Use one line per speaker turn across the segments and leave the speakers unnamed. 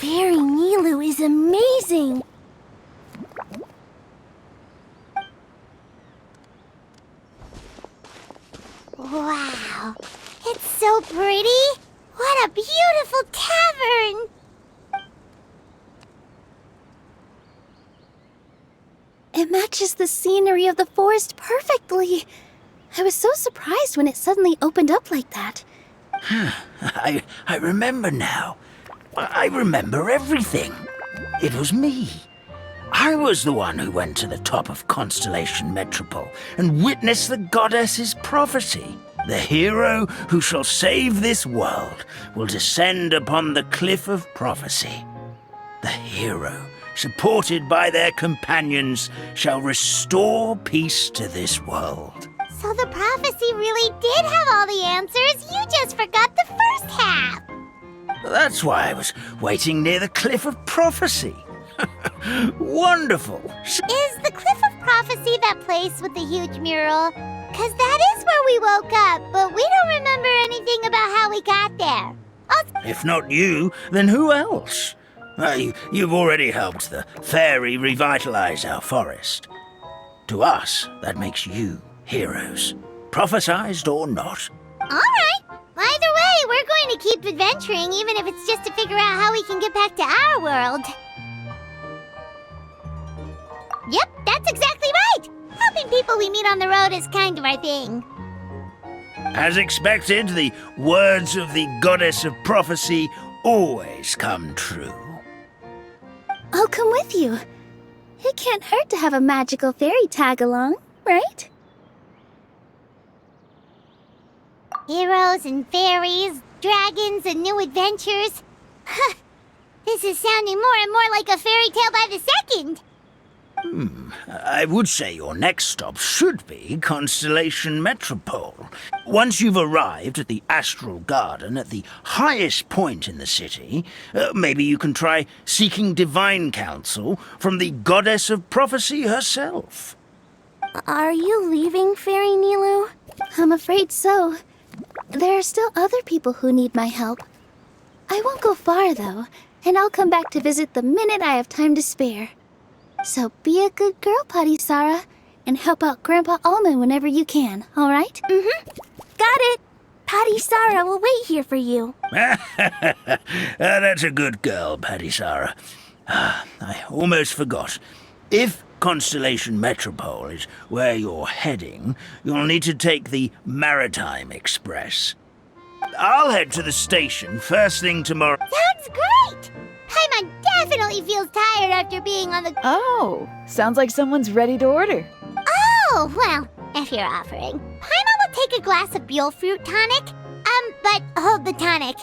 Fairy Nilu is amazing! Wow, it's so pretty! What a beautiful tavern! It matches the scenery of the forest perfectly. I was so surprised when it suddenly opened up like that.
I remember now. I remember everything. It was me. I was the one who went to the top of Constellation Metropole and witnessed the goddess's prophecy. The hero who shall save this world will descend upon the cliff of prophecy. The hero, supported by their companions, shall restore peace to this world.
So the prophecy really did have all the answers. You just forgot the first half.
That's why I was waiting near the cliff of prophecy. Wonderful.
Is the Cliff of Prophecy that place with the huge mural? 'Cause that is where we woke up, but we don't remember anything about how we got there.
If not you, then who else? You've already helped the fairy revitalize our forest. To us, that makes you heroes, prophesized or not.
All right. Either way, we're going to keep adventuring, even if it's just to figure out how we can get back to our world. Yep, that's exactly right! Helping people we meet on the road is kind of our thing.
As expected, the words of the goddess of prophecy always come true.
I'll come with you. It can't hurt to have a magical fairy tag along, right? Heroes and fairies, dragons and new adventures. This is sounding more and more like a fairy tale by the second.
I would say your next stop should be Constellation Metropole. Once you've arrived at the Astral Garden at the highest point in the city, maybe you can try seeking divine counsel from the goddess of prophecy herself. Are you leaving, Fairy Nilu?
I'm afraid so. There are still other people who need my help. I won't go far, though, and I'll come back to visit the minute I have time to spare. So be a good girl, Patisara, and help out Grandpa Almond whenever you can, all right? Mm-hmm. Got it. Patisara will wait here for you.
That's a good girl, Patisara. I almost forgot. If Constellation Metropole is where you're heading, you'll need to take the Maritime Express. I'll head to the station first thing tomorrow.
Sounds great! Paimon definitely feels tired after being on the...
Oh, sounds like someone's ready to order.
Oh, well, if you're offering. Paimon will take a glass of Buell fruit tonic. But hold the tonic.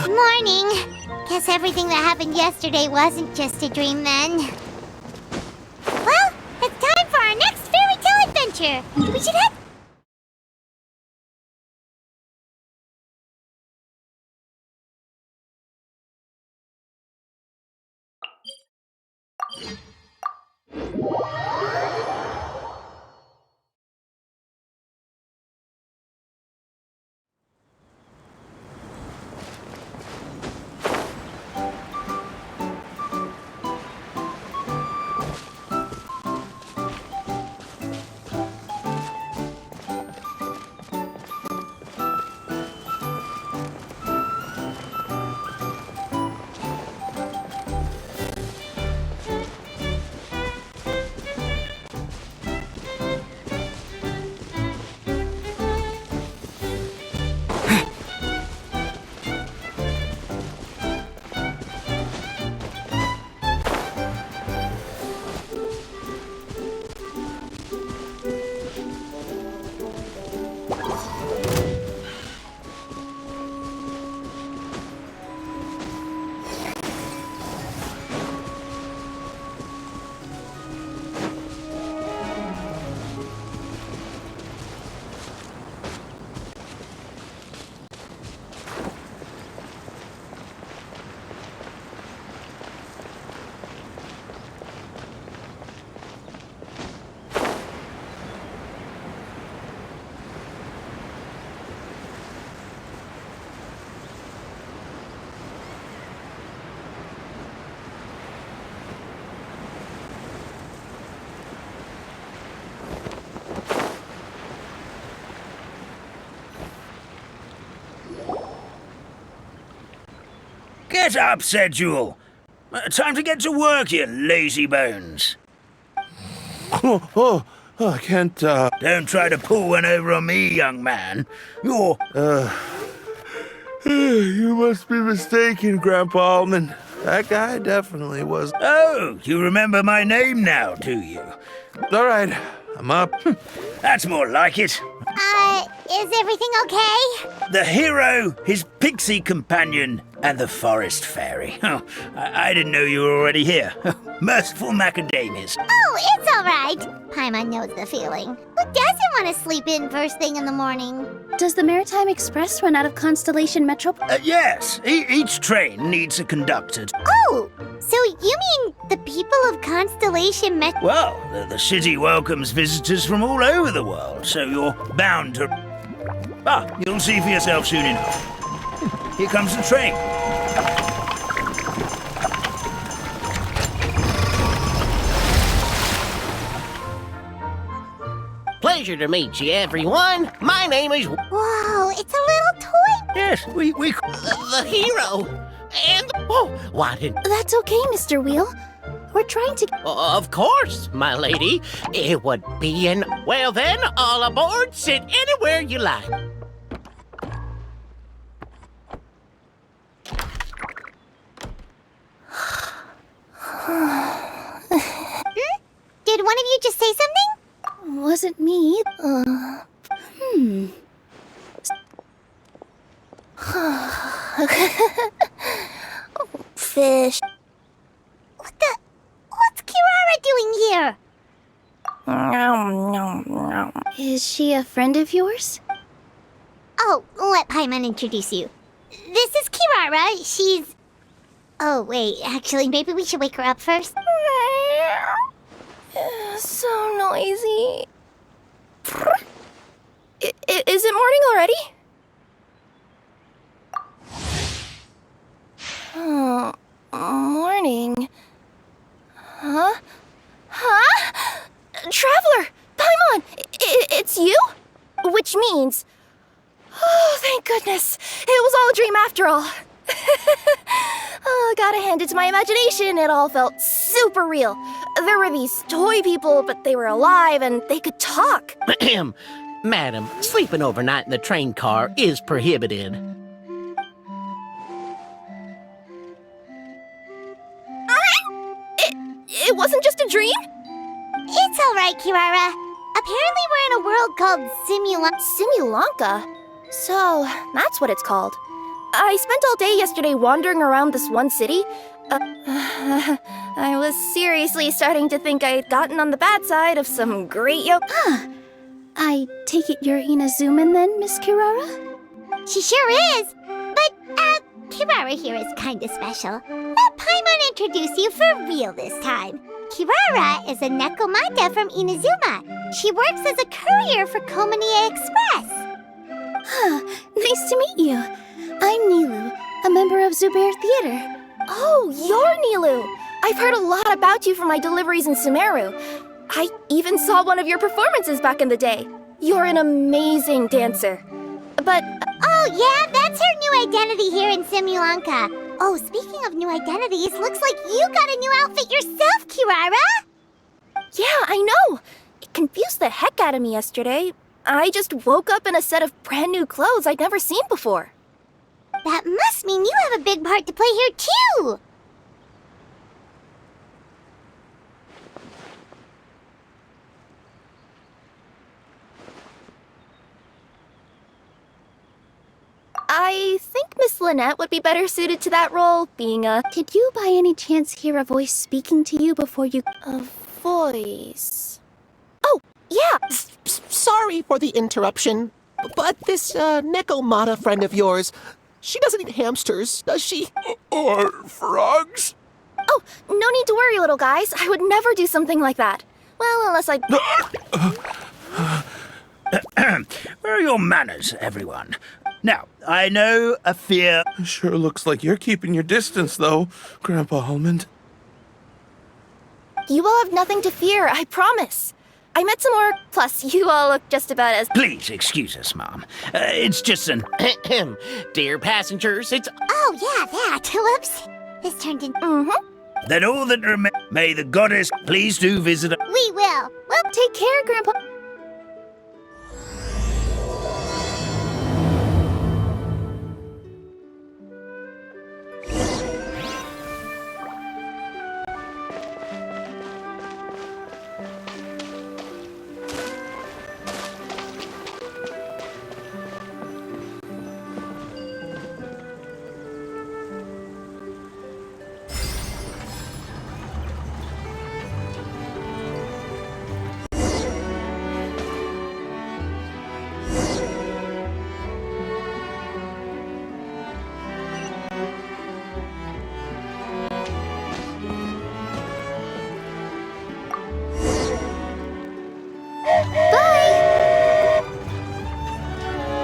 Morning. Guess everything that happened yesterday wasn't just a dream then. Well, it's time for our next fairy tale adventure. We should head...
Get up, said Jewel. Time to get to work, you lazy bones.
I can't,
Don't try to pull one over on me, young man. You're...
You must be mistaken, Grandpa Almond. That guy definitely was.
Oh, you remember my name now, do you?
All right, I'm up.
That's more like it.
Is everything okay?
The hero, his pixie companion, and the forest fairy. Oh, I didn't know you were already here. Merciful macadamias.
Oh, it's all right. Paimon knows the feeling. Who doesn't want to sleep in first thing in the morning?
Does the Maritime Express run out of Constellation Metro?
Yes, each train needs a conductor.
Oh, so you mean the people of Constellation Met...
Well, the city welcomes visitors from all over the world, so you're bound to... Ah, you'll see for yourself soon enough. Here comes the train.
Pleasure to meet you, everyone. My name is
Whoa, it's a little toy...
Yes, we...
the hero. And... Oh, why didn't...
That's okay, Mr. Wheel. We're trying to...
Of course, my lady. It would be an... Well then, all aboard. Sit anywhere you like.
Did one of you just say something?
Wasn't me. Fish.
What's Kirara doing here?
Is she a friend of yours?
Oh, let Paimon introduce you. This is Kirara. She's... Oh, wait, actually, maybe we should wake her up first.
So noisy. Is it morning already? Oh, morning. Huh? Traveler! Paimon! It's you? Which means... Oh, thank goodness. It was all a dream after all. Oh, gotta hand it to my imagination. It all felt super real. There were these toy people, but they were alive and they could talk.
Madam, sleeping overnight in the train car is prohibited.
It wasn't just a dream?
It's all right, Kirara. Apparently we're in a world called
Simulanka? So, that's what it's called. I spent all day yesterday wandering around this one city. I was seriously starting to think I'd gotten on the bad side of some great
I take it you're Inazuman then, Miss Kirara?
She sure is. But, Kirara here is kinda special. Let Paimon introduce you for real this time. Kirara is a Nekomata from Inazuma. She works as a courier for Komania Express.
Nice to meet you. I'm Nilu, a member of Zubair Theater.
Oh, you're Nilu! I've heard a lot about you from my deliveries in Sumeru. I even saw one of your performances back in the day. You're an amazing dancer. But...
Oh, yeah, that's her new identity here in Simulanka. Oh, speaking of new identities, looks like you got a new outfit yourself, Kirara!
Yeah, I know! It confused the heck out of me yesterday. I just woke up in a set of brand new clothes I'd never seen before.
That must mean you have a big part to play here, too!
I think Miss Lynette would be better suited to that role, being a...
Did you by any chance hear a voice speaking to you before you...
A voice... Oh, yeah!
Sorry for the interruption, but this Nekomata friend of yours, she doesn't eat hamsters, does she?
Or frogs?
Oh, no need to worry, little guys. I would never do something like that. Well, unless I...
Where are your manners, everyone? Now, I know a fear...
Sure looks like you're keeping your distance, though, Grandpa Almond.
You will have nothing to fear, I promise. I met some more, plus you all look just about as...
Please excuse us, Mom. It's just an...
Dear passengers, it's
Oh, yeah, that. Whoops. This turned in...
Then all that remains... May the goddess please do visit...
We will.
Well, take care, Grandpa.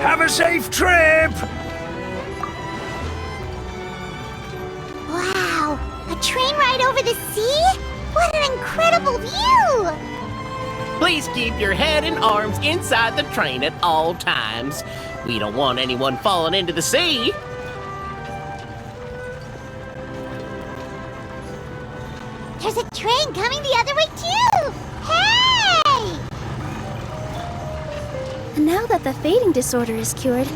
Have a safe trip!
Wow, a train ride over the sea? What an incredible view!
please keep your head and arms inside the train at all times. We don't want anyone falling into the sea.
There's a train coming the other way too! Hey!
Now that the fading disorder is cured,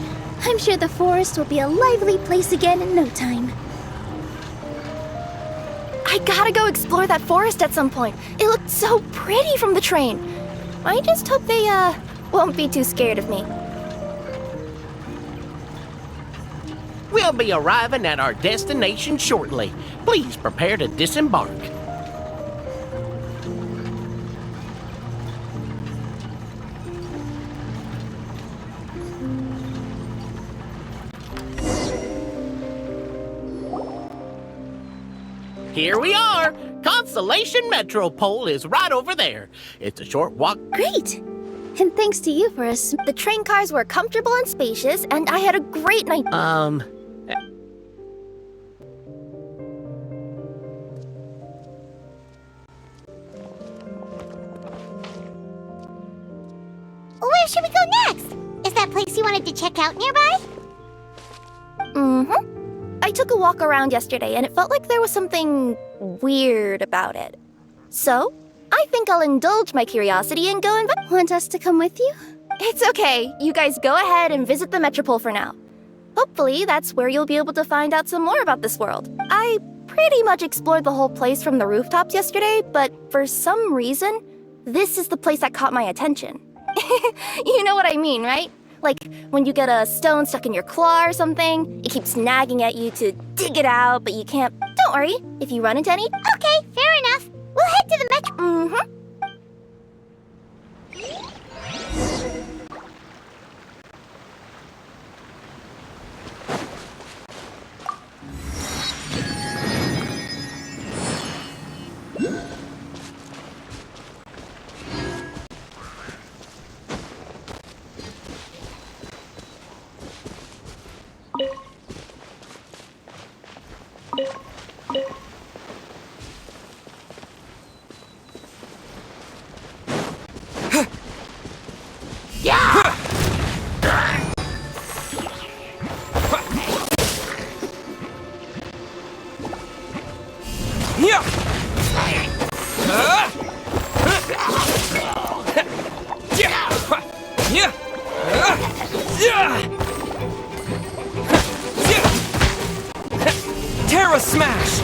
I'm sure the forest will be a lively place again in no time.
I gotta go explore that forest at some point. It looked so pretty from the train. I just hope they, won't be too scared of me.
We'll be arriving at our destination shortly. Please prepare to disembark. Here we are! Constellation Metropole is right over there. It's a short walk.
Great! And thanks to you for us.
The train cars were comfortable and spacious, and I had a great night.
Where should we go next? Is that place you wanted to check out nearby?
I took a walk around yesterday, and it felt like there was something weird about it. So, I think I'll indulge my curiosity and go and...
Want us to come with you?
It's okay. You guys go ahead and visit the Metropole for now. Hopefully, that's where you'll be able to find out some more about this world. I pretty much explored the whole place from the rooftops yesterday, but for some reason, this is the place that caught my attention. You know what I mean, right? Like, when you get a stone stuck in your claw or something, it keeps nagging at you to dig it out, but you can't. Don't worry, if you run into any...
Okay, fair enough. We'll head to the metro.
Terra Smash!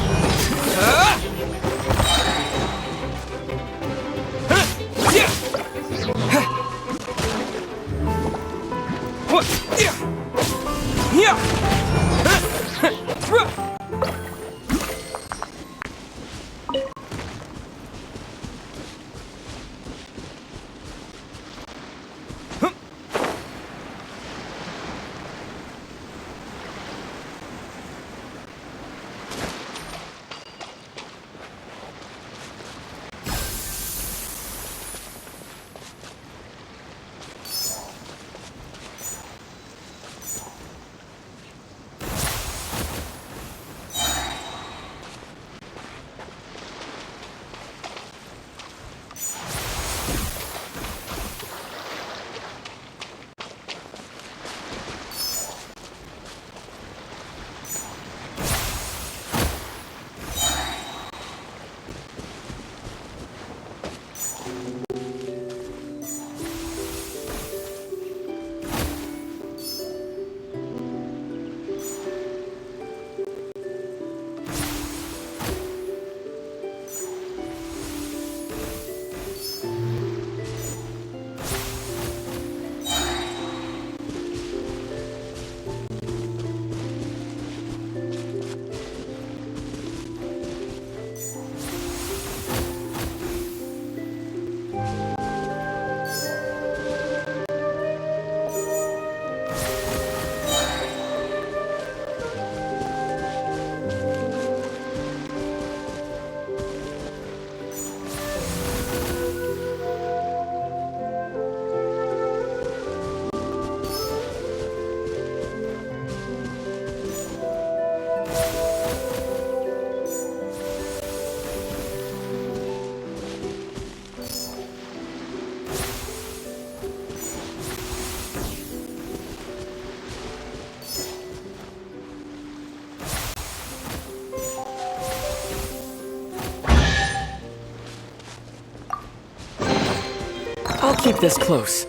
I'll keep this close.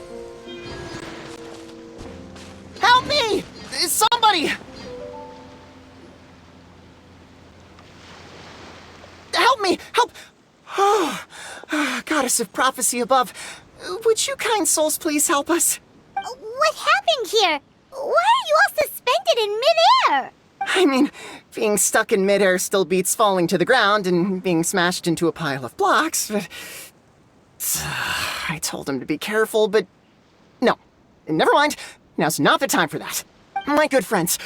Help me! Somebody! Help me! Help! Oh, Goddess of Prophecy above, would you kind souls please help us?
What happened here? Why are you all suspended in midair?
I mean, being stuck in midair still beats falling to the ground and being smashed into a pile of blocks, but... I told him to be careful, but... No. Never mind. Now's not the time for that. My good friends.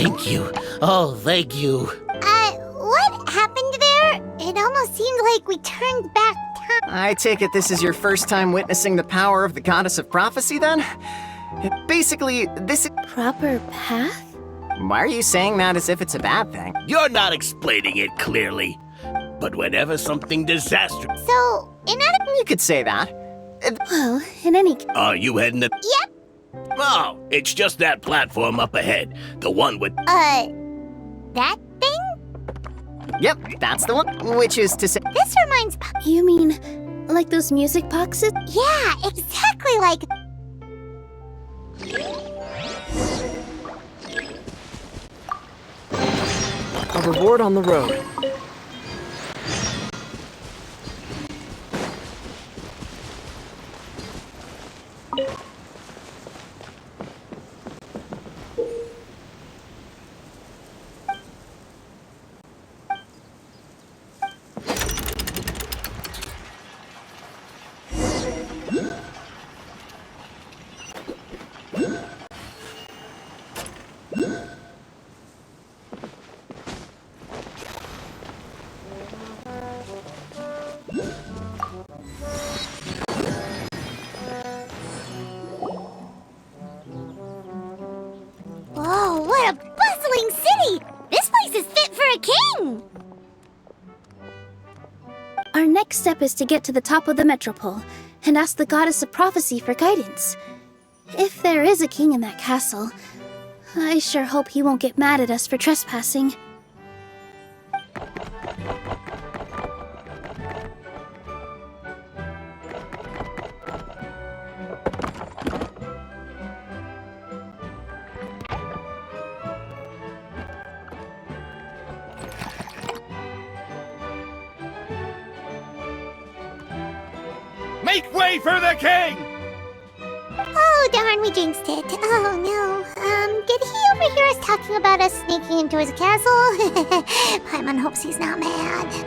Thank you. Oh, thank you.
What happened there? It almost seemed like we turned back time.
I take it this is your first time witnessing the power of the Goddess of Prophecy, then? Basically, this is...
Proper path?
Why are you saying that as if it's a bad thing?
You're not explaining it clearly. But whenever something disastrous...
So, in other...
You could say that.
Well, in any case.
Are you heading the...
Yep.
Oh, it's just that platform up ahead. The one with...
That thing?
Yep, that's the one. Which is to say...
This reminds...
You mean, like those music boxes?
Yeah, exactly like...
A reward on the road.
Whoa, what a bustling city! This place is fit for a king!
Our next step is to get to the top of the metropole and ask the Goddess of Prophecy for guidance. If there is a king in that castle, I sure hope he won't get mad at us for trespassing.
Make way for the king!
Oh, darn, we jinxed it. Oh, no. Did he overhear us talking about us sneaking into his castle? Paimon hopes he's not mad.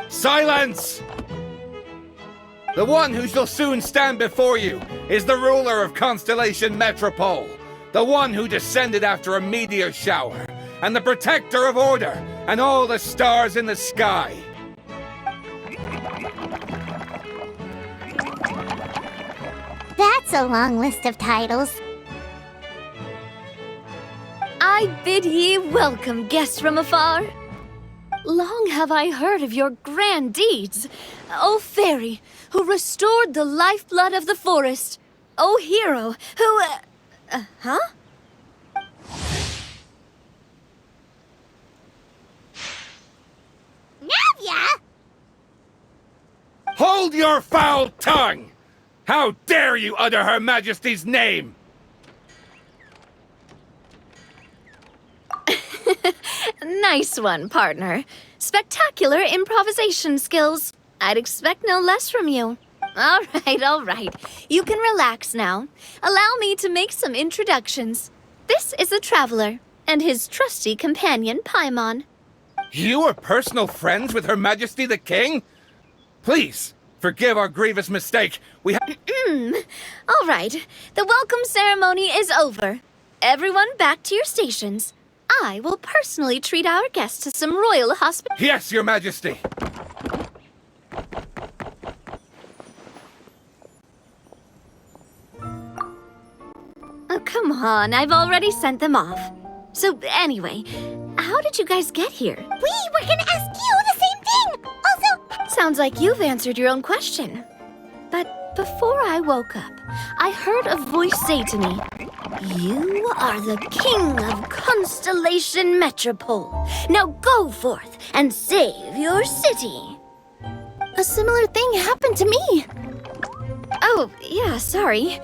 Silence! The one who shall soon stand before you is the ruler of Constellation Metropole, the one who descended after a meteor shower, and the protector of order and all the stars in the sky.
That's a long list of titles.
I bid ye welcome, guests from afar. Long have I heard of your grand deeds, O fairy, who restored the lifeblood of the forest, O hero, who... huh?
Navia!
Hold your foul tongue! How dare you utter Her Majesty's name?
Nice one, partner. Spectacular improvisation skills. I'd expect no less from you. All right. You can relax now. Allow me to make some introductions. This is the Traveler, and his trusty companion, Paimon.
You are personal friends with Her Majesty the King? Please, forgive our grievous mistake. We have...
All right. The welcome ceremony is over. Everyone back to your stations. I will personally treat our guests to some royal hospitality.
Yes, Your Majesty.
Oh, come on. I've already sent them off. So, anyway, how did you guys get here?
We were gonna ask you the same thing! Also...
Sounds like you've answered your own question. But before I woke up, I heard a voice say to me, "You are the king of Constellation Metropole. Now go forth and save your city."
A similar thing happened to me.
Oh, yeah, sorry.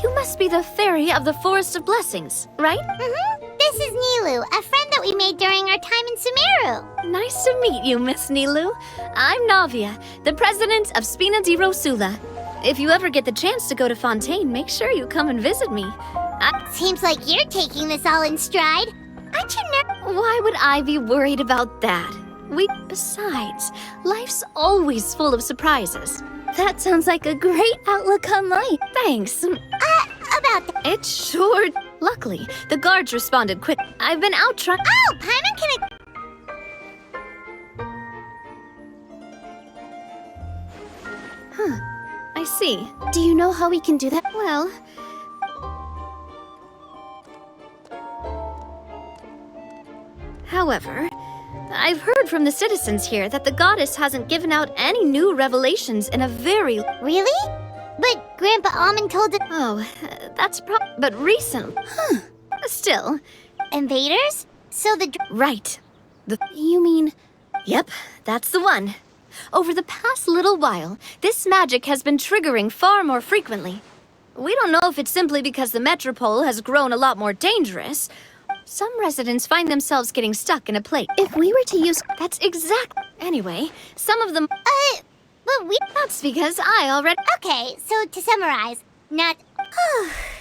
You must be the fairy of the Forest of Blessings, right?
Mm-hmm. This is Nilu, a friend that we made during our time in Sumeru.
Nice to meet you, Miss Nilu. I'm Navia, the president of Spina di Rosula. If you ever get the chance to go to Fontaine, make sure you come and visit me.
Seems like you're taking this all in stride. Aren't you
Why would I be worried about that? Besides, life's always full of surprises.
That sounds like a great outlook on life.
Thanks.
about that?
It sure... Luckily, the guards responded quick. I've been out trying...
Oh, Paimon, can I...
I see.
Do you know how we can do that?
Well... However, I've heard from the citizens here that the goddess hasn't given out any new revelations in a very...
Really? But Grandpa Almond told us...
Oh, that's but recent... Still...
Invaders? So the...
Right.
You mean...
Yep, that's the one. Over the past little while, this magic has been triggering far more frequently. We don't know if it's simply because the metropole has grown a lot more dangerous. Some residents find themselves getting stuck in a place.
If we were to use...
That's exact... Anyway, some of them...
But we...
That's because I already...
Okay, so to summarize, not...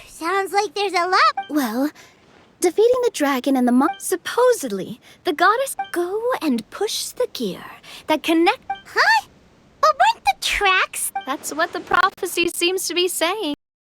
Sounds like there's a lot...
Well, defeating the dragon and the
Supposedly, the goddess... Go and push the gear that connect...
Huh? But weren't the tracks...
That's what the prophecy seems to be saying.